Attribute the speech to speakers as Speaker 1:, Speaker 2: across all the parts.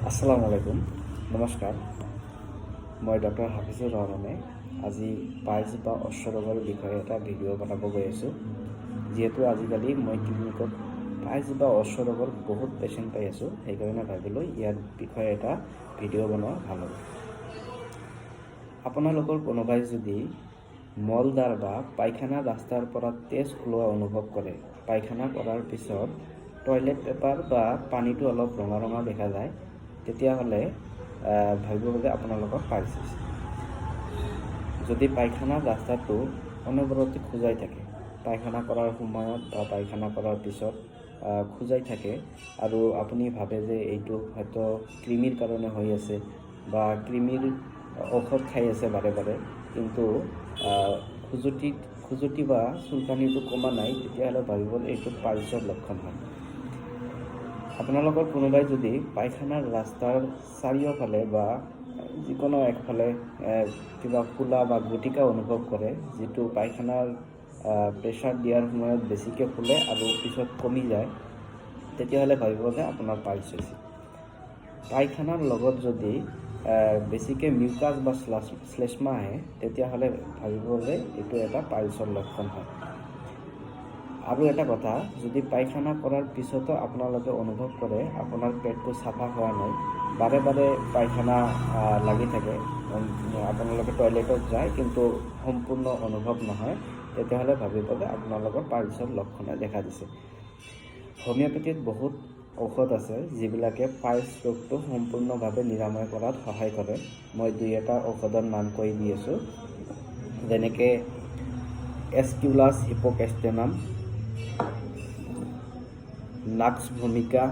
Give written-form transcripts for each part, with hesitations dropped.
Speaker 1: আসসালামু আলাইকুম, নমস্কাৰ। মই ডক্টৰ হাফিজুৰ ৰহমানে আজি পাইলছ বা অশ্বৰোগৰ বিষয়ে এটা ভিডিঅ' বনাব গৈ আছোঁ। যিহেতু আজিকালি মই ক্লিনিকত পাইলছ বা অশ্বৰোগৰ বহুত পেচেণ্ট পাই আছোঁ, সেইকাৰণে ভাবিলোঁ ইয়াৰ বিষয়ে এটা ভিডিঅ' বনোৱা ভাল হ'ব। আপোনালোকৰ কোনোবাই যদি মলদাৰ বা পায়খানা ৰাস্তাৰ পৰা তেজ ওলোৱা অনুভৱ কৰে, পায়খানা কৰাৰ পিছত টয়লেট পেপাৰ বা পানীটো অলপ ৰঙা ৰঙা দেখা যায়, তেতিয়াহ'লে ভাবিব যে আপোনালোকৰ পাইলছ হৈছে। যদি পায়খানাৰ ৰাস্তাটো অনবৰতে খোজাই থাকে, পায়খানা কৰাৰ সময়ত বা পায়খানা কৰাৰ পিছত খোজাই থাকে, আৰু আপুনি ভাবে যে এইটো হয়তো কৃমিৰ কাৰণে হৈ আছে বা কৃমিৰ ঔষধ খাই আছে বাৰে বাৰে, কিন্তু খুজুটি বা চুলকানিটো কমা নাই, তেতিয়াহ'লে ভাবিব এইটো পাইলছৰ লক্ষণ হয়। আপোনালোকৰ কোনোবাই যদি পায়খানাৰ ৰাস্তাৰ চাৰিওফালে বা যিকোনো একফালে কিবা ফুলা বা গুটিকা অনুভৱ কৰে, যিটো পায়খানাৰ প্ৰেছাৰ দিয়াৰ সময়ত বেছিকৈ ফুলে আৰু পিছত কমি যায়, তেতিয়াহ'লে ভাবিব যে আপোনাৰ পাইলছ হৈছে। পায়খানাৰ লগত যদি বেছিকৈ মিউকাছ বা শ্লেষ্মা আহে, তেতিয়াহ'লে ভাবিব যে এইটো এটা পাইলছৰ লক্ষণ হয়। আৰু এটা কথা, যদি পায়খানা কৰাৰ পিছতো আপোনালোকে অনুভৱ কৰে আপোনাৰ পেটটো চাফা হোৱা নাই, বাৰে বাৰে পায়খানা লাগি থাকে, আপোনালোকে টয়লেটত যায় কিন্তু সম্পূৰ্ণ অনুভৱ নহয়, তেতিয়াহ'লে ভাবিব যে আপোনালোকৰ পাইলছৰ লক্ষণে দেখা দিছে। হোমিঅ'পেথিত বহুত ঔষধ আছে যিবিলাকে পাইলছ ৰোগটো সম্পূৰ্ণভাৱে নিৰাময় কৰাত সহায় কৰে। মই দুই এটা ঔষধৰ নাম কৈ দি আছোঁ, যেনেকৈ এস্কিউলাছ হিপোকেষ্ট্টেনাম, নাক্স ভূমিকা,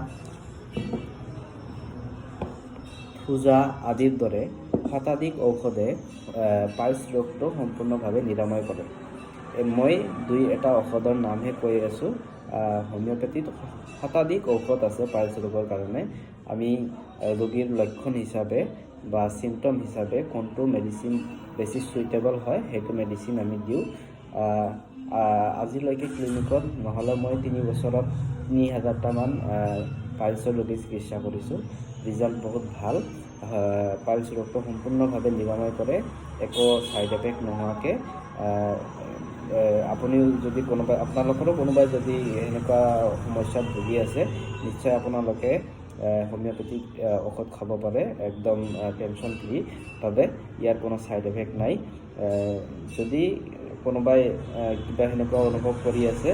Speaker 1: ফুজা আদিৰ দৰে শতাধিক ঔষধে পাইলছ ৰোগটো সম্পূৰ্ণভাৱে নিৰাময় কৰে। মই দুই এটা ঔষধৰ নামহে কৈ আছোঁ। হোমিঅ'পেথিত শতাধিক ঔষধ আছে পাইলছ ৰোগৰ কাৰণে। আমি ৰোগীৰ লক্ষণ হিচাপে বা চিমটম হিচাপে কোনটো মেডিচিন বেছি চুইটেবল হয়, সেইটো মেডিচিন আমি দিওঁ। আজিলৈকে ক্লিনিকত নহ'লে মই 3 বছৰত 3000টামান পাইলছৰ ৰোগী চিকিৎসা কৰিছোঁ। ৰিজাল্ট বহুত ভাল। পাইলছ ৰোগটো সম্পূৰ্ণভাৱে নিৰাময় কৰে, একো ছাইড এফেক্ট নোহোৱাকৈ। আপুনিও যদি আপোনালোকৰো কোনোবাই যদি এনেকুৱা সমস্যাত ভুগি আছে, নিশ্চয় আপোনালোকে হোমিঅ'পেথিক ঔষধ খাব পাৰে, একদম টেনশ্যন ফ্ৰী ভাৱে। ইয়াৰ কোনো ছাইড এফেক্ট নাই। যদি কোনোবাই কিবা সেনেকুৱা অনুভৱ কৰি আছে,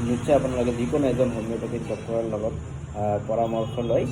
Speaker 1: নিশ্চয় আপোনালোকে যিকোনো এজন হোমিঅ'পেথিক ডক্টৰৰ লগত পৰামৰ্শ লৈ